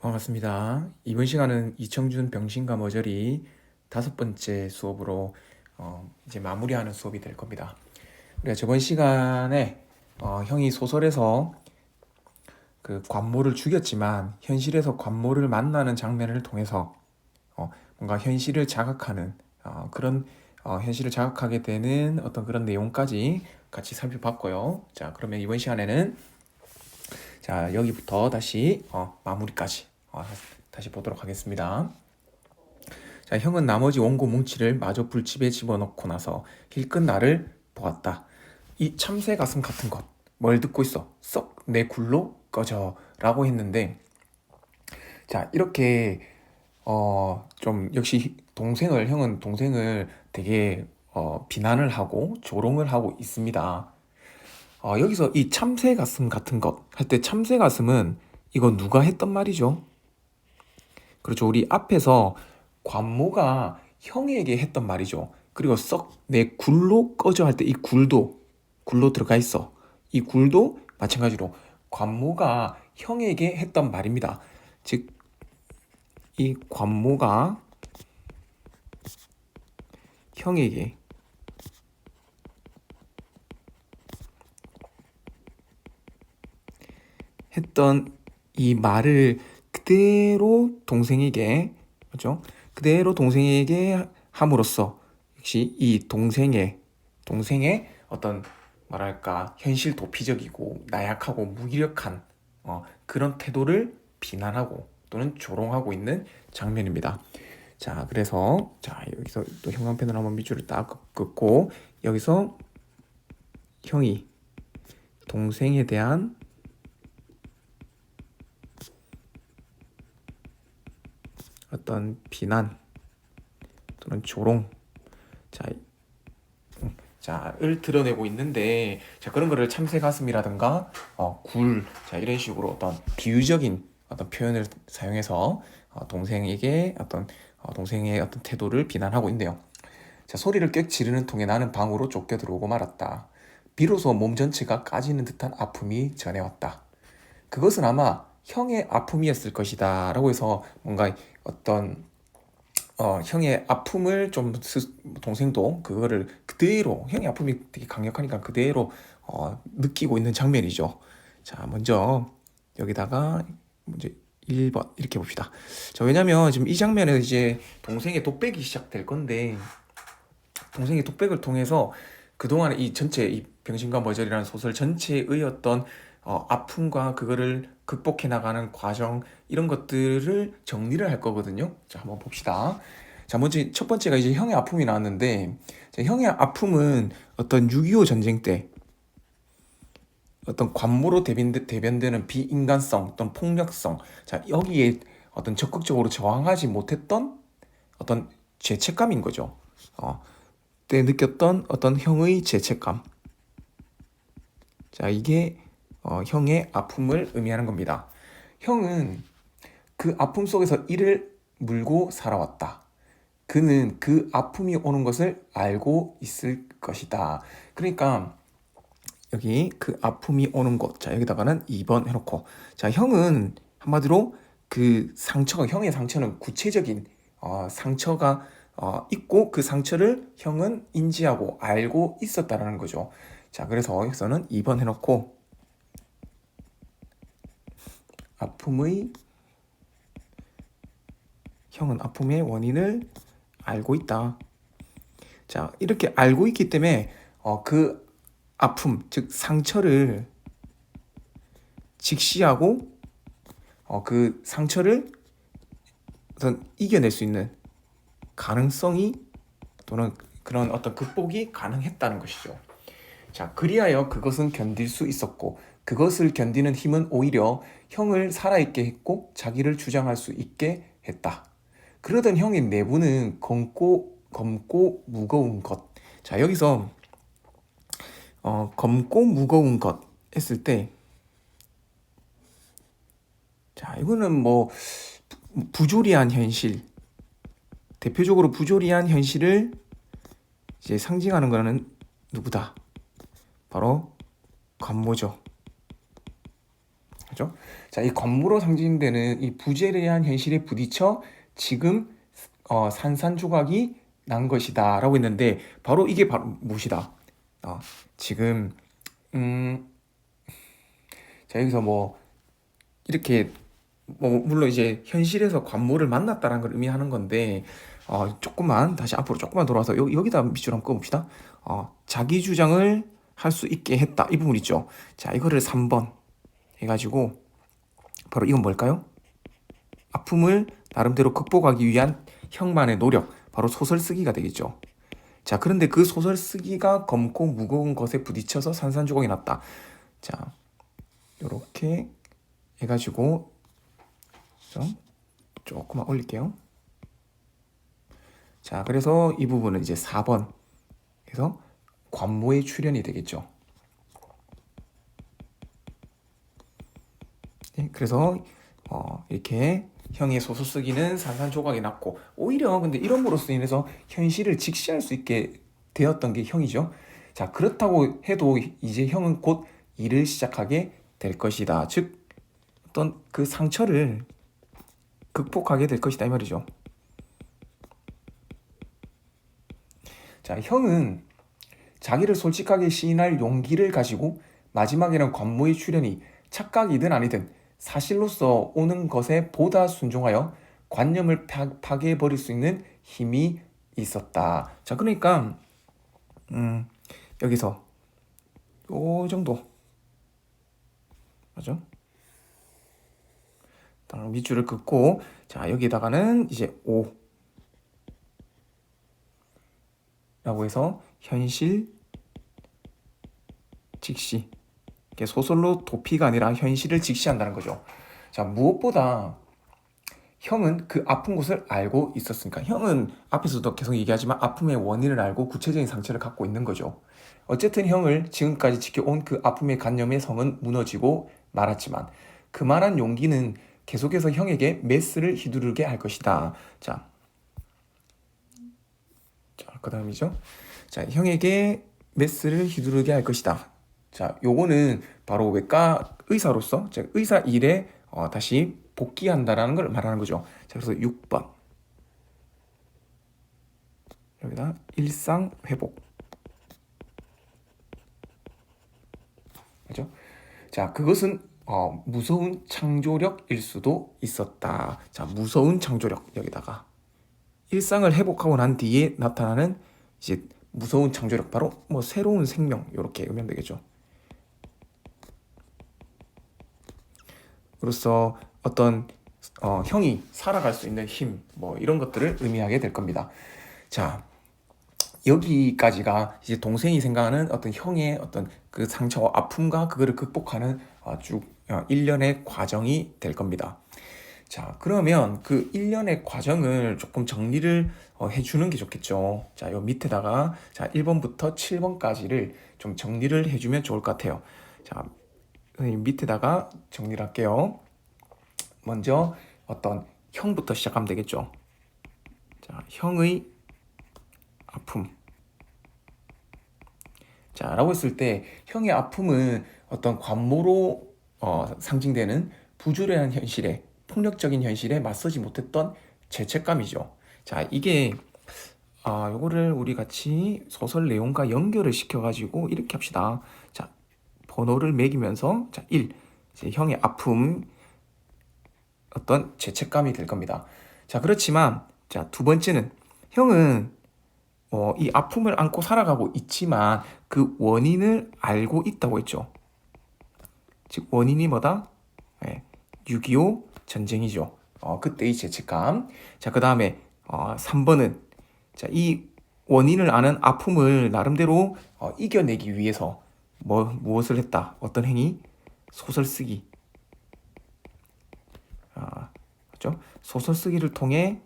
반갑습니다. 이번 시간은 이청준 병신과 머저리 5번째 수업으로 이제 마무리하는 수업이 될 겁니다. 우리가 저번 시간에 형이 소설에서 그 관모를 죽였지만 현실에서 관모를 만나는 장면을 통해서 뭔가 현실을 자각하는 그런 현실을 자각하게 되는 어떤 그런 내용까지 같이 살펴봤고요. 자, 그러면 이번 시간에는 자, 여기부터 다시 마무리까지 다시 보도록 하겠습니다. 자, 형은 나머지 원고 뭉치를 마저 불집에 집어넣고 나서 힐끗 나를 보았다. 이 참새 가슴 같은 것, 뭘 듣고 있어? 썩 내 굴로 꺼져 라고 했는데, 자, 이렇게 좀 역시 형은 동생을 되게 비난을 하고 조롱을 하고 있습니다. 여기서 이 참새 가슴 같은 것 할 때 참새 가슴은 이거 누가 했던 말이죠? 그렇죠. 우리 앞에서 관모가 형에게 했던 말이죠. 그리고 썩 내 굴로 꺼져 할 때 이 굴도 들어가 있어. 이 굴도 마찬가지로 관모가 형에게 했던 말입니다. 즉, 이 관모가 형에게 했던 이 말을 그대로 동생에게, 그렇죠? 그대로 동생에게 함으로써 역시 이 동생의 어떤 뭐랄까 현실 도피적이고 나약하고 무기력한 그런 태도를 비난하고 또는 조롱하고 있는 장면입니다. 자, 그래서 자, 여기서 또 형광펜으로 한번 밑줄을 딱 긋고 여기서 형이 동생에 대한 어떤 비난 또는 조롱 자, 을 드러내고 있는데, 자, 그런 거를 참새 가슴이라든가 자, 이런 식으로 어떤 비유적인 어떤 표현을 사용해서 동생에게 동생의 어떤 태도를 비난하고 있네요. 자, 소리를 꽥 지르는 통에 나는 방으로 쫓겨 들어오고 말았다. 비로소 몸 전체가 까지는 듯한 아픔이 전해왔다. 그것은 아마 형의 아픔이었을 것이다 라고 해서 뭔가 어떤 형의 아픔을 좀 동생도 그거를 그대로 형의 아픔이 되게 강력하니까 그대로 느끼고 있는 장면이죠. 자, 먼저 여기다가 이제 1번 이렇게 봅시다. 자, 왜냐면 지금 이 장면에서 이제 동생의 독백이 시작될 건데, 동생의 독백을 통해서 그동안 이 전체 이 병신과 머저리라는 소설 전체의 어떤 아픔과 그거를 극복해 나가는 과정 이런 것들을 정리를 할 거거든요. 자, 한번 봅시다. 자, 먼저 첫 번째가 이제 형의 아픔이 나왔는데, 자, 형의 아픔은 어떤 6.25 전쟁 때 어떤 관모로 대변되는 비인간성, 어떤 폭력성, 자, 여기에 어떤 적극적으로 저항하지 못했던 어떤 죄책감인 거죠. 때 느꼈던 어떤 형의 죄책감. 자, 이게 형의 아픔을 의미하는 겁니다. 형은 그 아픔 속에서 이를 물고 살아왔다. 그는 그 아픔이 오는 것을 알고 있을 것이다. 그러니까 여기 그 아픔이 오는 곳. 자, 여기다가는 2번 해놓고. 자, 형은 한마디로 그 상처가, 형의 상처는 구체적인 상처가 있고 그 상처를 형은 인지하고 알고 있었다라는 거죠. 자, 그래서 여기서는 2번 해놓고 형은 아픔의 원인을 알고 있다. 자, 이렇게 알고 있기 때문에 그 아픔, 즉 상처를 직시하고 그 상처를 어떤 이겨낼 수 있는 가능성이 또는 그런 어떤 극복이 가능했다는 것이죠. 자, 그리하여 그것은 견딜 수 있었고 그것을 견디는 힘은 오히려 형을 살아있게 했고 자기를 주장할 수 있게 했다. 그러던 형의 내부는 검고 무거운 것. 자, 여기서 검고 무거운 것 했을 때, 자, 이거는 뭐 부조리한 현실, 대표적으로 부조리한 현실을 이제 상징하는 거는 누구다? 바로 관모죠. 그죠? 자, 이 관모로 상징되는 이 부재래한 현실에 부딪혀 지금 산산조각이 난 것이다라고 했는데 바로 이게 바로 무엇이다. 어, 지금 음, 자 여기서 뭐 이렇게 뭐 물론 이제 현실에서 관모를 만났다라는 걸 의미하는 건데 조금만 다시 앞으로 조금만 돌아와서 여기다 밑줄 한번 꺼봅시다. 자기 주장을 할 수 있게 했다 이 부분 있죠. 자 이거를 3번 해가지고 바로 이건 뭘까요? 아픔을 나름대로 극복하기 위한 형만의 노력, 바로 소설 쓰기가 되겠죠. 자, 그런데 그 소설 쓰기가 검고 무거운 것에 부딪혀서 산산조각이 났다. 자, 이렇게 해가지고 좀 조금만 올릴게요. 자, 그래서 이 부분은 이제 4번 해서 관모의 출현이 되겠죠. 네, 그래서 이렇게 형의 소설 쓰기는 산산조각이 났고 오히려 근데 이름으로써 인해서 현실을 직시할 수 있게 되었던 게 형이죠. 자, 그렇다고 해도 이제 형은 곧 일을 시작하게 될 것이다. 즉 어떤 그 상처를 극복하게 될 것이다 이 말이죠. 자, 형은 자기를 솔직하게 시인할 용기를 가지고 마지막에는 관모의 출현이 착각이든 아니든 사실로서 오는 것에 보다 순종하여 관념을 파괴해버릴 수 있는 힘이 있었다. 자, 그러니까 여기서 요 정도 맞죠? 밑줄을 긋고 자 여기다가는 이제 5라고 해서 현실 직시 소설로 도피가 아니라 현실을 직시한다는 거죠. 자 무엇보다 형은 그 아픈 곳을 알고 있었으니까 형은 앞에서도 계속 얘기하지만 아픔의 원인을 알고 구체적인 상처를 갖고 있는 거죠. 어쨌든 형을 지금까지 지켜온 그 아픔의 관념의 성은 무너지고 말았지만 그만한 용기는 계속해서 형에게 메스를 휘두르게 할 것이다. 자, 그 다음이죠. 자, 형에게 메스를 휘두르게 할 것이다. 자, 요거는 바로 외과 의사로서 의사 일에 다시 복귀한다라는 걸 말하는 거죠. 자, 그래서 6번 여기다 일상 회복. 그죠? 자, 그것은 무서운 창조력일 수도 있었다. 자, 무서운 창조력 여기다가 일상을 회복하고 난 뒤에 나타나는 이제 무서운 창조력 바로 뭐 새로운 생명 이렇게 의미하면 되겠죠. 그로서 어떤 형이 살아갈 수 있는 힘 뭐 이런 것들을 의미하게 될 겁니다. 자, 여기까지가 이제 동생이 생각하는 어떤 형의 어떤 그 상처와 아픔과 그거를 극복하는 쭉 일련의 과정이 될 겁니다. 자, 그러면 그 일련의 과정을 조금 정리를 해주는 게 좋겠죠. 자, 요 밑에다가 자, 1번부터 7번까지를 좀 정리를 해주면 좋을 것 같아요. 자, 선생님 밑에다가 정리를 할게요. 먼저 어떤 형부터 시작하면 되겠죠. 자, 형의 아픔. 자, 라고 했을 때 형의 아픔은 어떤 관모로 상징되는 부조리한 현실에 폭력적인 현실에 맞서지 못했던 죄책감이죠. 자, 이게 요거를 우리 같이 소설 내용과 연결을 시켜가지고 이렇게 합시다. 자, 번호를 매기면서 자, 1. 이제 형의 아픔 어떤 죄책감이 될 겁니다. 자, 그렇지만 자, 두 번째는 형은 이 아픔을 안고 살아가고 있지만 그 원인을 알고 있다고 했죠. 즉 원인이 뭐다? 6.25 전쟁이죠. 그때의 죄책감. 자, 그 다음에 3번은 자, 이 원인을 아는 아픔을 나름대로 이겨내기 위해서 무엇을 했다? 어떤 행위? 소설 쓰기. 그렇죠? 소설 쓰기를 통해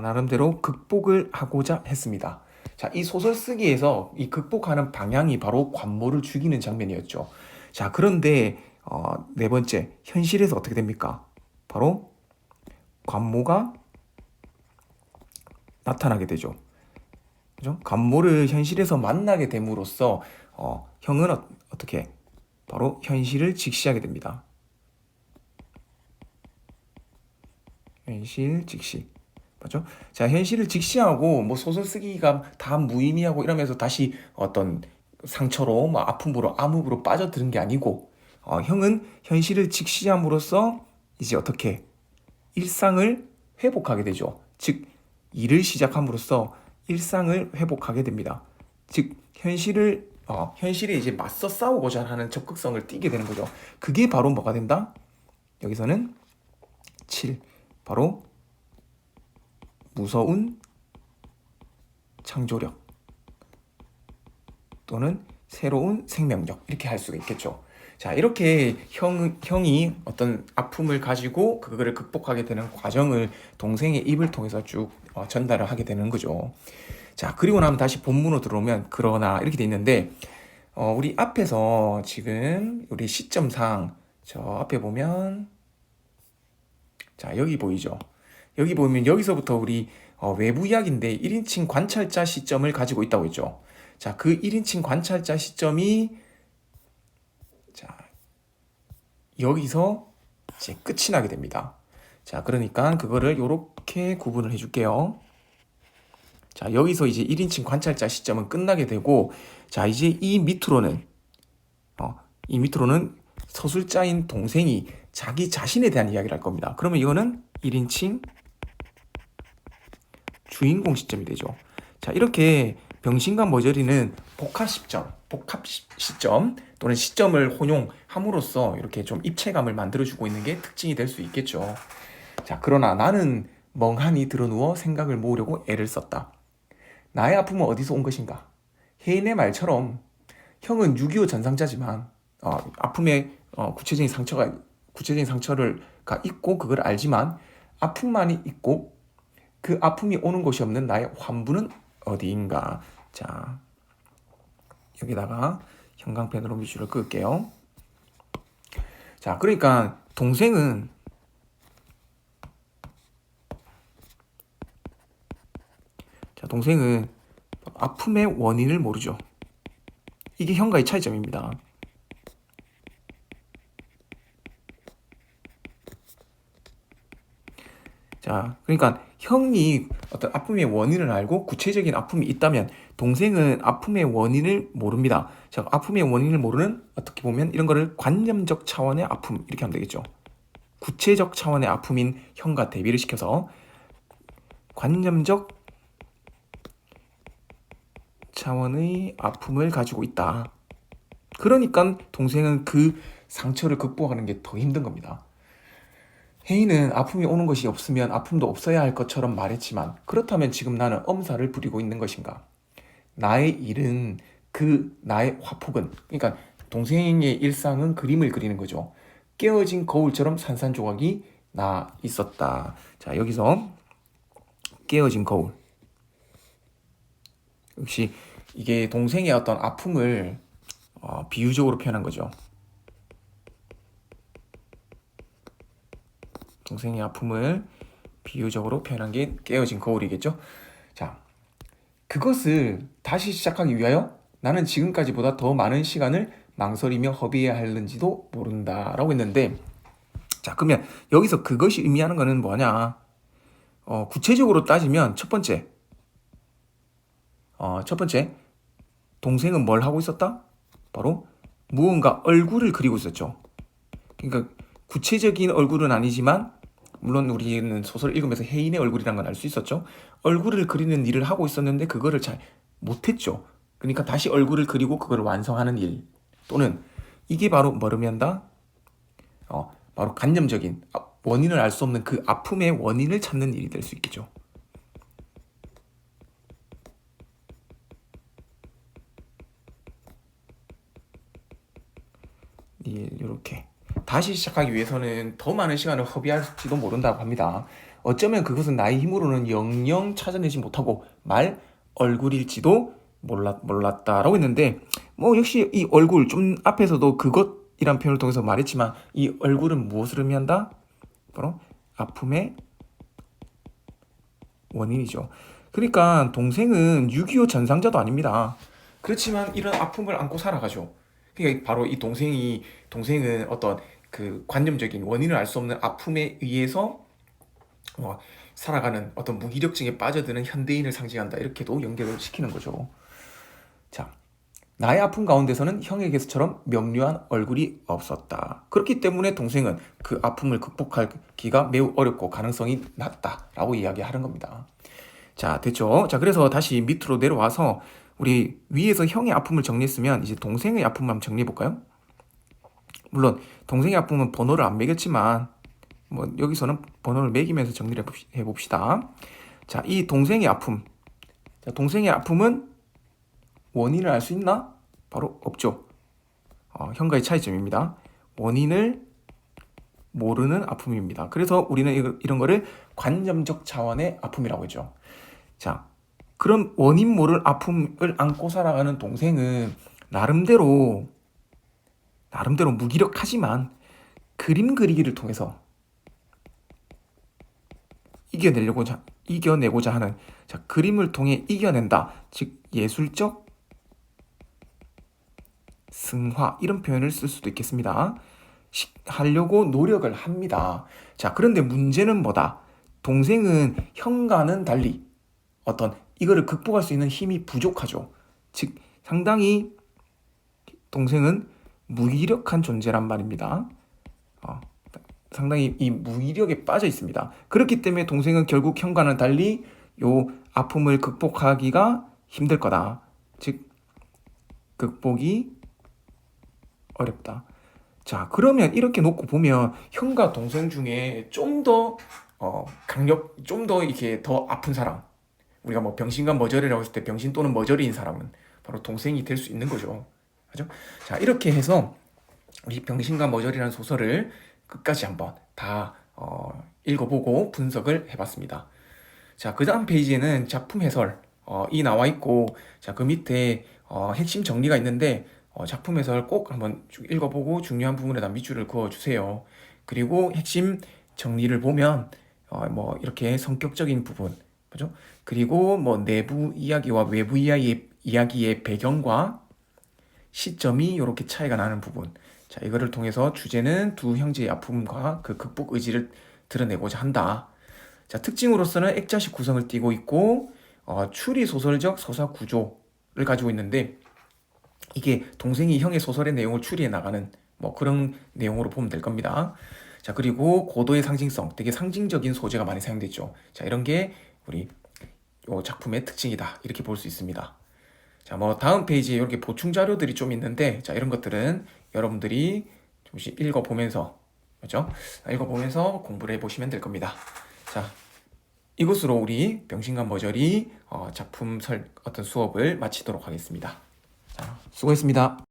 나름대로 극복을 하고자 했습니다. 자, 이 소설 쓰기에서 이 극복하는 방향이 바로 관모를 죽이는 장면이었죠. 자, 그런데 네 번째, 현실에서 어떻게 됩니까? 바로 관모가 나타나게 되죠. 그죠? 관모를 현실에서 만나게 됨으로써 형은 어떻게 바로 현실을 직시하게 됩니다. 현실 직시. 맞죠? 자, 현실을 직시하고 뭐 소설 쓰기가 다 무의미하고 이러면서 다시 어떤 상처로 뭐 아픔으로 암흑으로 빠져드는 게 아니고 형은 현실을 직시함으로써 이제 어떻게 일상을 회복하게 되죠. 즉 일을 시작함으로써 일상을 회복하게 됩니다. 즉 현실에 이제 맞서 싸우고자 하는 적극성을 띠게 되는 거죠. 그게 바로 뭐가 된다? 여기서는 7. 바로 무서운 창조력 또는 새로운 생명력 이렇게 할 수가 있겠죠. 자, 이렇게 형이 어떤 아픔을 가지고 그거를 극복하게 되는 과정을 동생의 입을 통해서 쭉 전달을 하게 되는 거죠. 자, 그리고 나면 다시 본문으로 들어오면 그러나 이렇게 돼 있는데 우리 앞에서 지금 우리 시점상 저 앞에 보면 자, 여기 보이죠? 여기 보면 여기서부터 우리 외부 이야기인데 1인칭 관찰자 시점을 가지고 있다고 했죠. 자, 그 1인칭 관찰자 시점이 자, 여기서 이제 끝이 나게 됩니다. 자, 그러니까 그거를 이렇게 구분을 해줄게요. 자, 여기서 이제 1인칭 관찰자 시점은 끝나게 되고, 자, 이제 이 밑으로는 서술자인 동생이 자기 자신에 대한 이야기를 할 겁니다. 그러면 이거는 1인칭 주인공 시점이 되죠. 자, 이렇게 병신과 머저리는 복합 시점 또는 시점을 혼용함으로써 이렇게 좀 입체감을 만들어주고 있는 게 특징이 될 수 있겠죠. 자, 그러나 나는 멍하니 드러누워 생각을 모으려고 애를 썼다. 나의 아픔은 어디서 온 것인가? 혜인의 말처럼 형은 6.25 전상자지만 아픔의 구체적인 상처를 있고 그걸 알지만 아픔만이 있고 그 아픔이 오는 곳이 없는 나의 환부는 어디인가? 자, 여기다가 형광펜으로 밑줄을 그을게요. 자, 그러니까 동생은 아픔의 원인을 모르죠. 이게 형과의 차이점입니다. 자, 그러니까 형이 어떤 아픔의 원인을 알고 구체적인 아픔이 있다면 동생은 아픔의 원인을 모릅니다. 자, 아픔의 원인을 모르는 어떻게 보면 이런 거를 관념적 차원의 아픔 이렇게 하면 되겠죠. 구체적 차원의 아픔인 형과 대비를 시켜서 관념적 차원의 아픔을 가지고 있다. 그러니까 동생은 그 상처를 극복하는 게 더 힘든 겁니다. 혜인은 아픔이 오는 것이 없으면 아픔도 없어야 할 것처럼 말했지만 그렇다면 지금 나는 엄살을 부리고 있는 것인가? 나의 일은 나의 화폭은 그러니까 동생의 일상은 그림을 그리는 거죠. 깨어진 거울처럼 산산조각이 나 있었다. 자, 여기서 깨어진 거울. 역시 이게 동생의 어떤 아픔을 비유적으로 표현한 거죠. 동생의 아픔을 비유적으로 표현한 게 깨어진 거울이겠죠. 자, 그것을 다시 시작하기 위하여 나는 지금까지보다 더 많은 시간을 망설이며 허비해야 하는지도 모른다라고 했는데, 자, 그러면 여기서 그것이 의미하는 거는 뭐냐? 구체적으로 따지면 첫 번째 동생은 뭘 하고 있었다? 바로 무언가 얼굴을 그리고 있었죠. 그러니까 구체적인 얼굴은 아니지만 물론 우리는 소설 읽으면서 혜인의 얼굴이란 건 알 수 있었죠. 얼굴을 그리는 일을 하고 있었는데 그거를 잘 못했죠. 그러니까 다시 얼굴을 그리고 그걸 완성하는 일 또는 이게 바로 뭐를 의미한다? 바로 관념적인 원인을 알 수 없는 그 아픔의 원인을 찾는 일이 될 수 있겠죠. 이렇게 다시 시작하기 위해서는 더 많은 시간을 허비할지도 모른다고 합니다. 어쩌면 그것은 나의 힘으로는 영영 찾아내지 못하고 말 얼굴일지도 몰랐다라고 했는데 뭐 역시 이 얼굴 좀 앞에서도 그것이란 표현을 통해서 말했지만 이 얼굴은 무엇을 의미한다? 바로 아픔의 원인이죠. 그러니까 동생은 6.25 전상자도 아닙니다. 그렇지만 이런 아픔을 안고 살아가죠. 그러니까 바로 이 동생은 어떤 그 관념적인 원인을 알 수 없는 아픔에 의해서 뭐 살아가는 어떤 무기력증에 빠져드는 현대인을 상징한다. 이렇게도 연결을 시키는 거죠. 자, 나의 아픔 가운데서는 형에게서처럼 명료한 얼굴이 없었다. 그렇기 때문에 동생은 그 아픔을 극복하기가 매우 어렵고 가능성이 낮다라고 이야기하는 겁니다. 자, 됐죠? 자, 그래서 다시 밑으로 내려와서 우리 위에서 형의 아픔을 정리했으면 이제 동생의 아픔만 한번 정리해 볼까요? 물론 동생의 아픔은 번호를 안 매겼지만 뭐 여기서는 번호를 매기면서 정리를 해봅시다. 자, 이 동생의 아픔. 자, 동생의 아픔은 원인을 알 수 있나? 바로 없죠. 형과의 차이점입니다. 원인을 모르는 아픔입니다. 그래서 우리는 이런 거를 관념적 차원의 아픔이라고 했죠. 자, 그런 원인 모를 아픔을 안고 살아가는 동생은 나름대로 무기력하지만 그림 그리기를 통해서 이겨내고자 하는, 자, 그림을 통해 이겨낸다. 즉 예술적 승화, 이런 표현을 쓸 수도 있겠습니다. 하려고 노력을 합니다. 자, 그런데 문제는 뭐다? 동생은 형과는 달리 어떤 이거를 극복할 수 있는 힘이 부족하죠. 즉 상당히 동생은 무기력한 존재란 말입니다. 상당히 이 무기력에 빠져 있습니다. 그렇기 때문에 동생은 결국 형과는 달리 요 아픔을 극복하기가 힘들 거다. 즉 극복이 어렵다. 자, 그러면 이렇게 놓고 보면 형과 동생 중에 좀 더 좀 더 이렇게 더 아픈 사람, 우리가 뭐 병신과 머저리라고 했을 때 병신 또는 머저리인 사람은 바로 동생이 될 수 있는 거죠. 그죠? 자, 이렇게 해서 우리 병신과 머저리라는 소설을 끝까지 한번 다 읽어보고 분석을 해봤습니다. 자, 그 다음 페이지에는 작품 해설 이 나와 있고, 자, 그 밑에 핵심 정리가 있는데 작품 해설 꼭 한번 쭉 읽어보고 중요한 부분에다 밑줄을 그어주세요. 그리고 핵심 정리를 보면 뭐 이렇게 성격적인 부분, 그죠? 그리고 뭐 내부 이야기와 외부 이야기의 배경과 시점이 이렇게 차이가 나는 부분. 자, 이거를 통해서 주제는 두 형제의 아픔과 그 극복 의지를 드러내고자 한다. 자, 특징으로서는 액자식 구성을 띠고 있고 추리 소설적 서사 구조를 가지고 있는데, 이게 동생이 형의 소설의 내용을 추리해 나가는 뭐 그런 내용으로 보면 될 겁니다. 자, 그리고 고도의 상징성, 되게 상징적인 소재가 많이 사용됐죠. 자, 이런 게 우리 요 작품의 특징이다, 이렇게 볼 수 있습니다. 자, 뭐 다음 페이지에 이렇게 보충 자료들이 좀 있는데, 자, 이런 것들은 여러분들이 조금씩 읽어보면서, 그죠? 읽어보면서 공부를 해보시면 될 겁니다. 자, 이것으로 우리 병신과 머저리 작품 어떤 수업을 마치도록 하겠습니다. 자, 수고했습니다.